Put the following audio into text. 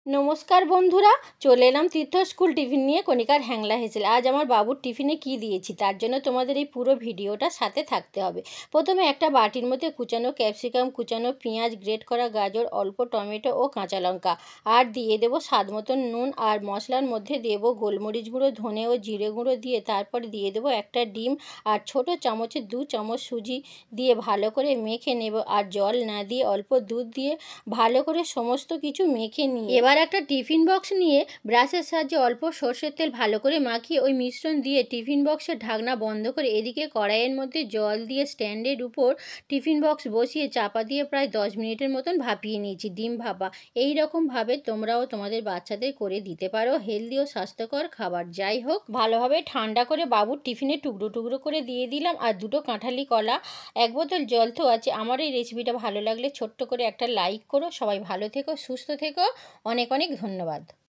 নমস্কার বন্ধুরা, চলে এলাম তীর্থ স্কুল টিফিন নিয়ে কণিকার হ্যাংলা হেসেল। আজ আমার বাবুর টিফিনে কি দিয়েছি তার জন্য তোমাদের এই পুরো ভিডিওটা সাথে থাকতে হবে। প্রথমে একটা বাটির মধ্যে কুচানো ক্যাপসিকাম, কুচানো পেঁয়াজ, গ্রেট করা গাজর, অল্প টমেটো ও কাঁচা লঙ্কা, আর দিয়ে দেবো স্বাদ মতন নুন। আর মশলার মধ্যে দেবো গোলমরিচ গুঁড়ো, ধনে ও জিরে গুঁড়ো দিয়ে তারপর দিয়ে দেবো একটা ডিম আর ছোট চামচে 2 চামচ সুজি দিয়ে ভালো করে মেখে নেব। আর জল না দিয়ে অল্প দুধ দিয়ে ভালো করে সমস্ত কিছু মেখে নিয়ে এবার একটা টিফিন বক্স নিয়ে ব্রাশের সাহায্যে অল্প সর্ষের তেল ভালো করে মাখিয়ে ওই মিশ্রণ দিয়ে টিফিন বক্সের ঢাকনা বন্ধ করে এদিকে কড়াইয়ের মধ্যে জল দিয়ে স্ট্যান্ডের উপর টিফিন বক্স বসিয়ে চাপা দিয়ে প্রায় 10 মিনিটের মতন ভাপিয়ে নিয়েছি। ডিম ভাপা এই রকমভাবে তোমরাও তোমাদের বাচ্চাদের করে দিতে পারো হেলদি ও স্বাস্থ্যকর খাবার। যাই হোক, ভালোভাবে ঠান্ডা করে বাবুর টিফিনে টুকরো টুকরো করে দিয়ে দিলাম। আর 2টো কাঁঠালি কলা, 1 বোতল জল তো আছে। আমার এই রেসিপিটা ভালো লাগলে ছোট্ট করে একটা লাইক করো। সবাই ভালো থেকো, সুস্থ থেকো। অনেক অনেক ধন্যবাদ।